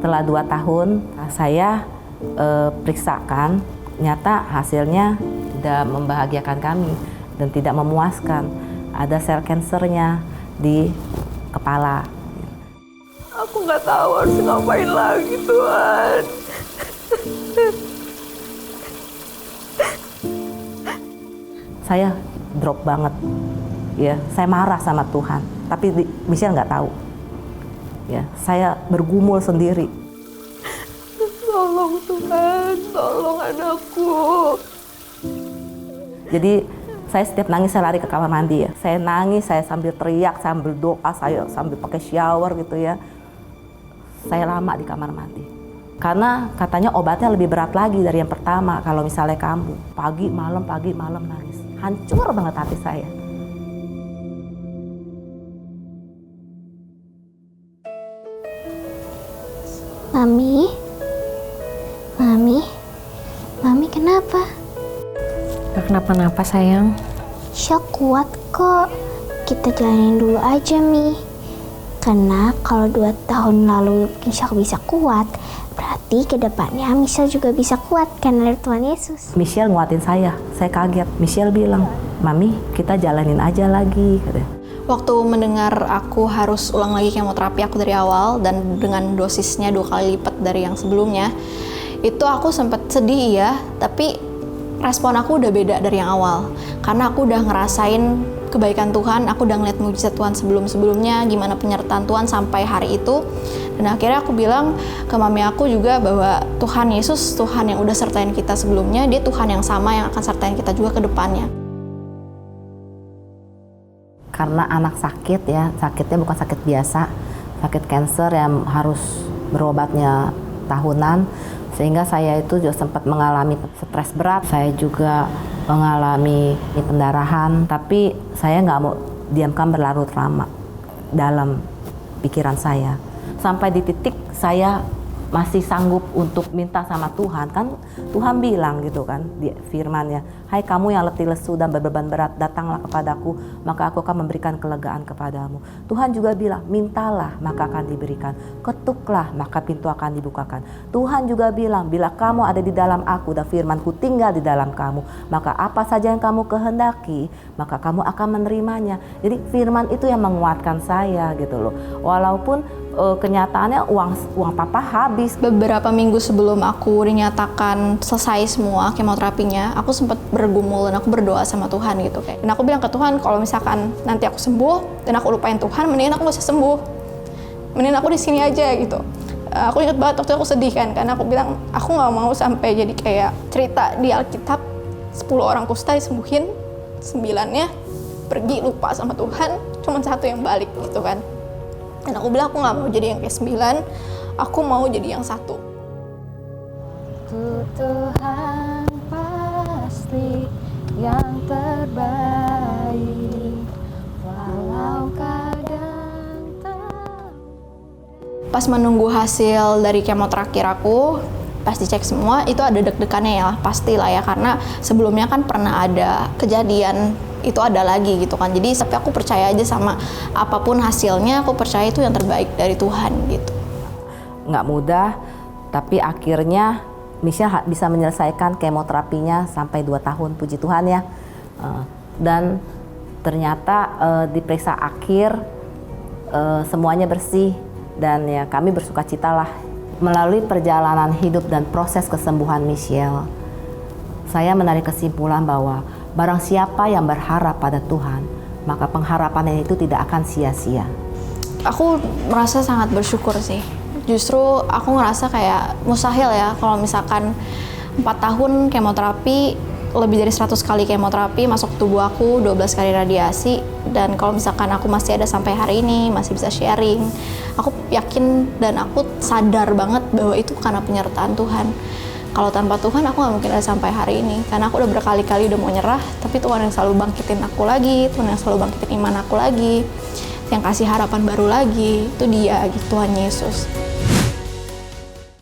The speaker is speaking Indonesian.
Setelah 2 tahun saya periksakan, nyata hasilnya tidak membahagiakan kami dan tidak memuaskan. Ada sel kansernya di kepala. Aku nggak tahu harus ngapain lagi, Tuhan. Saya drop banget, ya. Saya marah sama Tuhan, tapi Michelle nggak tahu. Ya, saya bergumul sendiri. Tolong Tuhan, tolong anakku. Jadi saya setiap nangis saya lari ke kamar mandi ya. Saya nangis, saya sambil teriak, sambil doa, saya sambil pakai shower gitu ya. Saya lama di kamar mandi. Karena katanya obatnya lebih berat lagi dari yang pertama kalau misalnya kambuh. Pagi malam nangis. Hancur banget hati saya. Mami kenapa? Gak kenapa-napa sayang. Syok kuat kok. Kita jalanin dulu aja, Mi. Karena kalau 2 tahun lalu Syok bisa kuat, berarti kedepannya Michelle juga bisa kuat karena dari Tuhan Yesus. Michelle nguatin saya kaget. Michelle bilang, Mami kita jalanin aja lagi. Waktu mendengar aku harus ulang lagi kemoterapi aku dari awal dan dengan dosisnya 2 kali lipat dari yang sebelumnya, itu aku sempat sedih ya, tapi respon aku udah beda dari yang awal. Karena aku udah ngerasain kebaikan Tuhan, aku udah ngeliat mujizat Tuhan sebelum-sebelumnya, gimana penyertaan Tuhan sampai hari itu. Dan akhirnya aku bilang ke mami aku juga bahwa Tuhan Yesus, Tuhan yang udah sertain kita sebelumnya, dia Tuhan yang sama yang akan sertain kita juga ke depannya. Karena anak sakit ya, sakitnya bukan sakit biasa, sakit kanker yang harus berobatnya tahunan, sehingga saya itu juga sempat mengalami stres berat. Saya juga mengalami pendarahan, tapi saya nggak mau diamkan berlarut lama dalam pikiran saya. Sampai di titik saya masih sanggup untuk minta sama Tuhan. Kan Tuhan bilang gitu kan di firman-Nya, hai kamu yang letih lesu dan berbeban berat, datanglah kepadaku, maka aku akan memberikan kelegaan kepadamu. Tuhan juga bilang, mintalah maka akan diberikan, ketuklah maka pintu akan dibukakan. Tuhan juga bilang, bila kamu ada di dalam aku dan firman-Ku tinggal di dalam kamu, maka apa saja yang kamu kehendaki, maka kamu akan menerimanya. Jadi firman itu yang menguatkan saya gitu loh. Walaupun kenyataannya uang papa habis. Beberapa minggu sebelum aku dinyatakan selesai semua kemoterapinya, aku sempat bergumul dan aku berdoa sama Tuhan gitu kayak. Dan aku bilang ke Tuhan, kalau misalkan nanti aku sembuh dan aku lupain Tuhan, mendingan aku gak usah sembuh. Mendingan aku di sini aja gitu. Aku ingat banget waktu aku sedih kan, karena aku bilang aku nggak mau sampai jadi kayak cerita di Alkitab 10 orang kusta disembuhin, 9-nya pergi lupa sama Tuhan, cuma 1 yang balik gitu kan. Dan aku bilang aku nggak mau jadi yang kayak 9, aku mau jadi yang 1. Tuhan pasti yang terbaik, walau kadang tak. Pas menunggu hasil dari kemo terakhir aku, pas dicek semua, itu ada deg-degannya ya, pastilah ya, karena sebelumnya kan pernah ada kejadian itu ada lagi gitu kan. Jadi tapi aku percaya aja sama apapun hasilnya, aku percaya itu yang terbaik dari Tuhan gitu. Nggak mudah, tapi akhirnya Michelle bisa menyelesaikan kemoterapinya sampai 2 tahun, puji Tuhan ya. Dan ternyata diperiksa akhir semuanya bersih dan ya kami bersukacitalah. Melalui perjalanan hidup dan proses kesembuhan Michelle, saya menarik kesimpulan bahwa barang siapa yang berharap pada Tuhan, maka pengharapannya itu tidak akan sia-sia. Aku merasa sangat bersyukur sih. Justru aku ngerasa kayak mustahil ya kalau misalkan 4 tahun kemoterapi, lebih dari 100 kali kemoterapi masuk ke tubuh aku, 12 kali radiasi, dan kalau misalkan aku masih ada sampai hari ini, masih bisa sharing, aku yakin dan aku sadar banget bahwa itu karena penyertaan Tuhan. Kalau tanpa Tuhan aku gak mungkin ada sampai hari ini, karena aku udah berkali-kali udah mau nyerah, tapi Tuhan yang selalu bangkitin aku lagi, Tuhan yang selalu bangkitin iman aku lagi, yang kasih harapan baru lagi, itu dia gitu, Tuhan Yesus.